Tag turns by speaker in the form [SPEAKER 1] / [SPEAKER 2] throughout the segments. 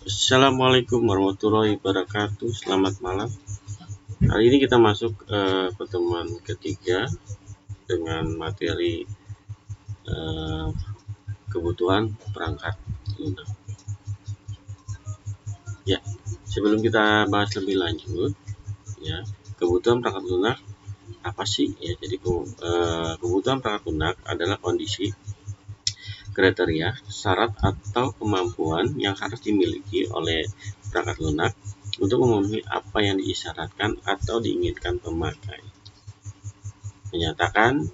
[SPEAKER 1] Assalamualaikum warahmatullahi wabarakatuh. Selamat malam. Hari ini kita masuk pertemuan ketiga dengan materi kebutuhan perangkat lunak. Ya, sebelum kita bahas lebih lanjut, ya, kebutuhan perangkat lunak apa sih? Ya, jadi kebutuhan perangkat lunak adalah kondisi, kriteria, syarat atau kemampuan yang harus dimiliki oleh perangkat lunak untuk memenuhi apa yang diisyaratkan atau diinginkan pemakai. Menyatakan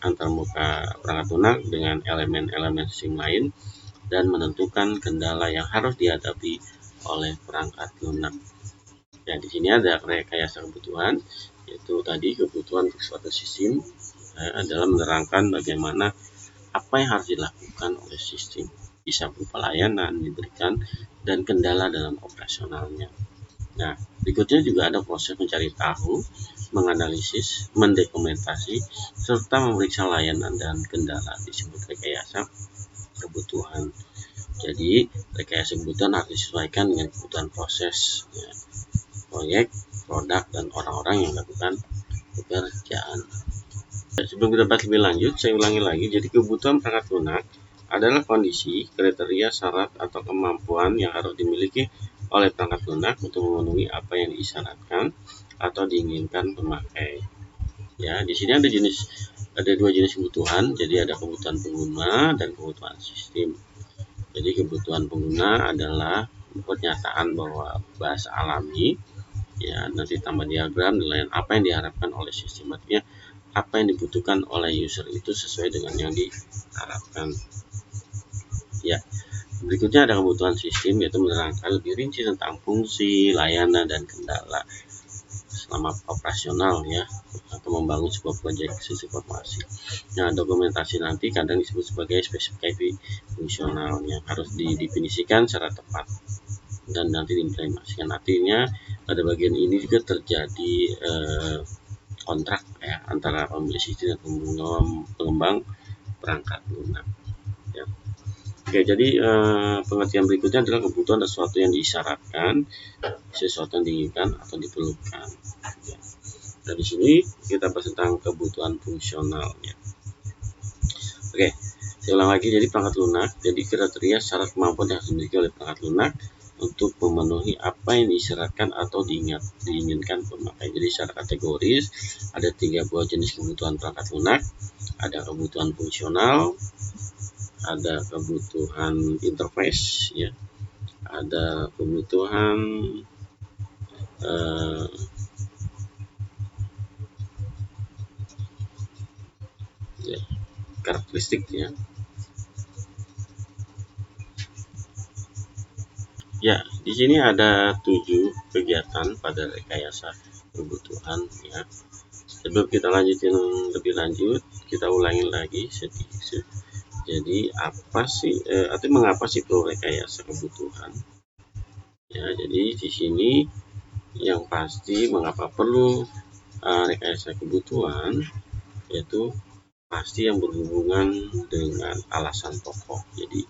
[SPEAKER 1] antarmuka perangkat lunak dengan elemen-elemen sistem lain dan menentukan kendala yang harus dihadapi oleh perangkat lunak. Ya, di sini ada rekayasa kebutuhan, yaitu tadi kebutuhan untuk suatu sistem adalah menerangkan bagaimana apa yang harus dilakukan oleh sistem, bisa berupa layanan diberikan dan kendala dalam operasionalnya. Nah, berikutnya juga ada proses mencari tahu, menganalisis, mendokumentasi, serta memeriksa layanan dan kendala, disebut rekayasa kebutuhan. Jadi, rekayasa kebutuhan harus disesuaikan dengan kebutuhan proses, ya, proyek, produk, dan orang-orang yang melakukan pekerjaan. Sebelum kita bahas lebih lanjut, saya ulangi lagi. Jadi, kebutuhan perangkat lunak adalah kondisi, kriteria, syarat, atau kemampuan yang harus dimiliki oleh perangkat lunak untuk memenuhi apa yang diisyaratkan atau diinginkan pemakai. Ya, di sini ada dua jenis kebutuhan. Jadi ada kebutuhan pengguna dan kebutuhan sistem. Jadi kebutuhan pengguna adalah pernyataan bahwa bahasa alami, ya, nanti tambah diagram dan lain apa yang diharapkan oleh sistem. Artinya apa yang dibutuhkan oleh user itu sesuai dengan yang diharapkan. Ya, berikutnya ada kebutuhan sistem, yaitu menerangkan lebih rinci tentang fungsi, layanan, dan kendala selama operasional, ya, atau membangun sebuah proyek sistem informasi. Nah, dokumentasi nanti kadang disebut sebagai spesifikasi fungsional yang harus didefinisikan secara tepat dan nanti diimplementasikan. Artinya pada bagian ini juga terjadi kontrak, ya, antara pemilik sistem dan pengembang perangkat lunak. Ya. Oke, jadi pengertian berikutnya adalah kebutuhan sesuatu yang diisyaratkan, sesuatu yang diinginkan atau diperlukan. Ya. Dan di sini kita bahas tentang kebutuhan fungsional. Ya. Oke, saya ulang lagi. Jadi perangkat lunak, jadi kriteria syarat kemampuan yang harus dimiliki oleh perangkat lunak untuk memenuhi apa yang disyaratkan atau diinginkan pemakai. Jadi secara kategoris ada 3 buah jenis kebutuhan perangkat lunak. Ada kebutuhan fungsional, ada kebutuhan interface, ya, ada kebutuhan ya, karakteristik, ya. Ya, di sini ada 7 kegiatan pada rekayasa kebutuhan, ya. Sebelum kita lanjutin lebih lanjut, kita ulangi lagi sedikit. Jadi apa sih atau mengapa sih perlu rekayasa kebutuhan? Ya, jadi di sini yang pasti mengapa perlu rekayasa kebutuhan, yaitu pasti yang berhubungan dengan alasan pokok. Jadi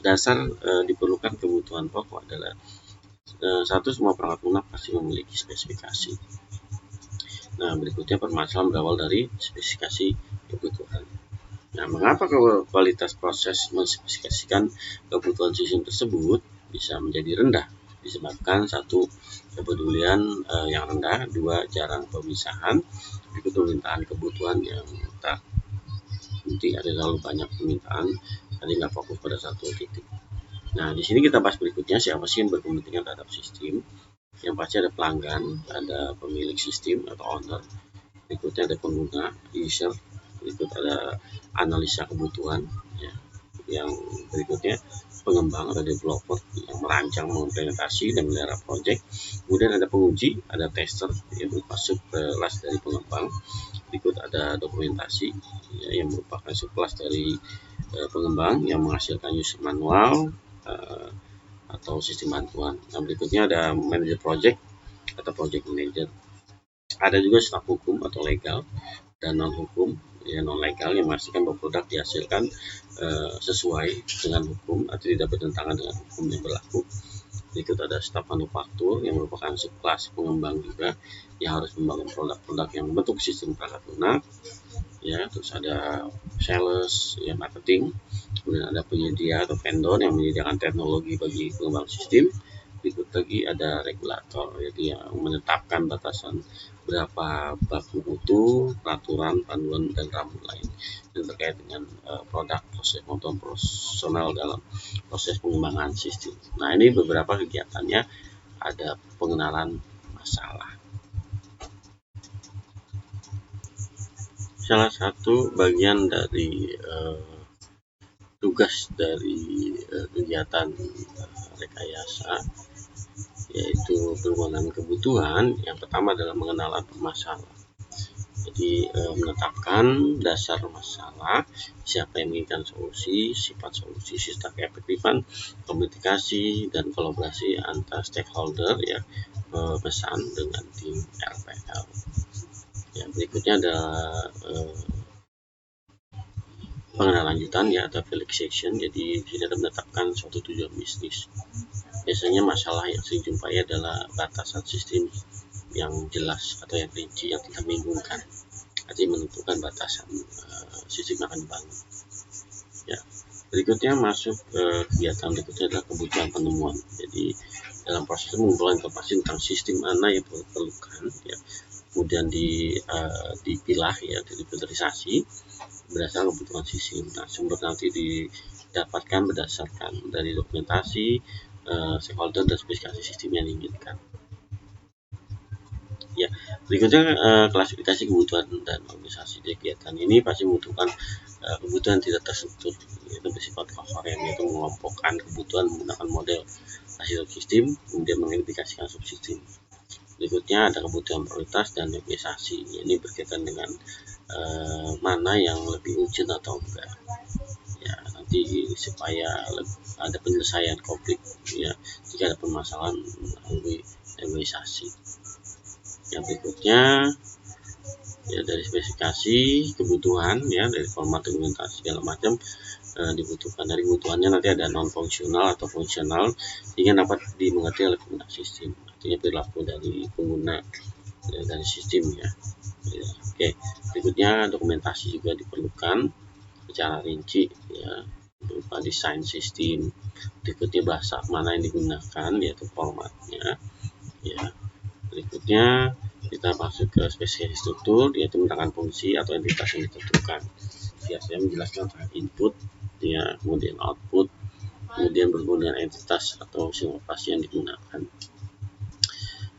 [SPEAKER 1] dasar diperlukan kebutuhan pokok adalah satu, semua perangkat lunak pasti memiliki spesifikasi. Nah, berikutnya permasalahan berawal dari spesifikasi kebutuhan. Nah, mengapa kualitas proses menspesifikasikan kebutuhan sistem tersebut bisa menjadi rendah? Disebabkan satu, kepedulian yang rendah, dua, jarang pemisahan, berikut permintaan kebutuhan yang tak nanti ada terlalu banyak permintaan, jadi nggak fokus pada satu titik. Nah, di sini kita bahas berikutnya siapa sih yang berkepentingan terhadap sistem. Yang pasti ada pelanggan, ada pemilik sistem atau owner, berikutnya ada pengguna, user, berikut ada analisa kebutuhan, ya. Yang berikutnya pengembang atau developer yang merancang, mengimplementasi dan melihara proyek. Kemudian ada penguji, ada tester yang berupa subkelas dari pengembang. Berikut ada dokumentasi, ya, yang merupakan subkelas dari pengembang yang menghasilkan user manual atau sistem bantuan. Nah, berikutnya ada manajer project atau project manager. Ada juga staf hukum atau legal dan non hukum, ya non legal yang memastikan bahwa produk dihasilkan sesuai dengan hukum atau tidak bertentangan dengan hukum yang berlaku. Berikut ada staf manufaktur yang merupakan subkelas pengembang juga yang harus membangun produk-produk yang membentuk sistem perangkat lunak. Ya, terus ada sales, ya marketing, kemudian ada penyedia atau vendor yang menyediakan teknologi bagi pengembang sistem. Berikut lagi ada regulator, jadi yang menetapkan batasan berapa baku mutu, peraturan, panduan, dan rambu lain yang terkait dengan produk, proses maupun personal dalam proses pengembangan sistem. Nah, ini beberapa kegiatannya. Ada pengenalan masalah. Salah satu bagian dari tugas dari kegiatan rekayasa yaitu pengembangan kebutuhan. Yang pertama adalah mengenal masalah. Jadi menetapkan dasar masalah, siapa yang menginginkan solusi, sifat solusi, sistem keefektifan, komunikasi dan kolaborasi antar stakeholder, ya, pesan dengan tim RPL. Ya, berikutnya adalah pengenalan lanjutan, ya, atau validation. Jadi kita menetapkan suatu tujuan bisnis. Biasanya masalah yang sering jumpai adalah batasan sistem yang jelas atau yang rinci yang tidak membingungkan. Artinya menentukan batasan sistem yang akan dibangun. Ya, berikutnya masuk kegiatan berikutnya adalah kebutuhan penemuan. Jadi dalam proses mengumpulkan informasi tentang sistem mana yang diperlukan, ya, kemudian dipilah, ya, difilterisasi berdasarkan kebutuhan sistem. Nah, sumber nanti didapatkan berdasarkan dari dokumentasi, stakeholder dan spesifikasi sistem yang diinginkan. Ya, berikutnya klasifikasi kebutuhan dan organisasi. Kegiatan ini pasti membutuhkan kebutuhan tidak terstruktur, yaitu bersifat koheren, yaitu mengelompokkan kebutuhan menggunakan model hasil sistem, kemudian mengidentifikasikan subsistem. Berikutnya ada kebutuhan prioritas dan negosiasi. Ini berkaitan dengan mana yang lebih urgent atau enggak. Ya, nanti supaya ada penyelesaian konflik, ya, jika ada permasalahan melalui negosiasi. Yang berikutnya, ya, dari spesifikasi kebutuhan, ya, dari format dokumentasi segala macam dibutuhkan. Dari kebutuhannya nanti ada non fungsional atau fungsional sehingga dapat dimengerti oleh pengguna sistem. Artinya perilaku dari pengguna dari sistem, ya. Oke, berikutnya dokumentasi juga diperlukan secara rinci, ya, berupa desain sistem. Berikutnya bahasa mana yang digunakan, yaitu formatnya, ya. Berikutnya kita masuk ke spesifikasi struktur, yaitu menerangkan fungsi atau entitas yang ditentukan. Biasanya menjelaskan tentang input, ya, kemudian output, kemudian berhubungan dengan entitas atau sistem operasi yang digunakan.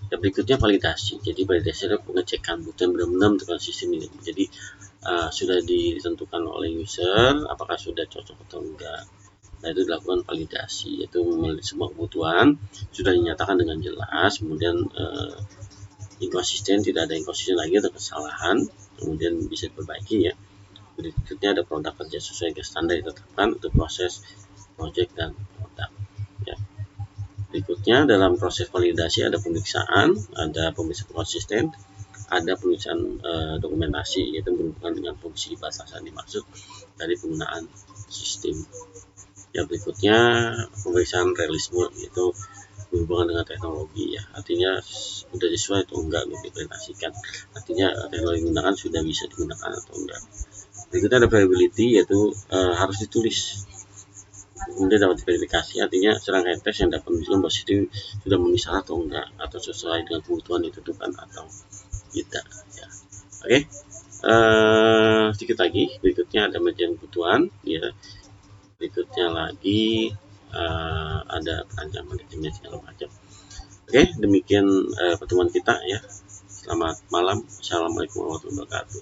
[SPEAKER 1] Dan berikutnya validasi. Jadi validasi adalah pengecekan bukti benar-benar menentukan sistem ini. Jadi sudah ditentukan oleh user apakah sudah cocok atau enggak. Nah, itu dilakukan validasi, yaitu semua kebutuhan sudah dinyatakan dengan jelas, kemudian inkonsisten, tidak ada inkonsisten lagi atau kesalahan, kemudian bisa diperbaiki, ya. Berikutnya ada produk kerja sesuai dengan standar ditetapkan untuk proses project dan produk, ya. Berikutnya dalam proses validasi ada pemeriksaan konsisten, ada pemeriksaan dokumentasi, yaitu berhubungan dengan fungsi batasan dimaksud dari penggunaan sistem. Ya, berikutnya pemeriksaan realisme, yaitu berhubungan dengan teknologi, ya, artinya sudah sesuai atau enggak untuk diimplementasikan, artinya teknologi digunakan sudah bisa digunakan atau enggak. Berikutnya ada variability, yaitu harus ditulis kemudian dapat diverifikasi, artinya serangkaian tes yang dapat menunjukkan bahwa sistem sudah memenuhi syarat atau enggak, atau sesuai dengan kebutuhan ditentukan atau tidak, ya. Oke, sedikit lagi berikutnya ada manajemen kebutuhan, ya. Berikutnya lagi ada perancang manajemen segala macam. Oke, demikian pertemuan kita, ya. Selamat malam. Assalamualaikum warahmatullahi wabarakatuh.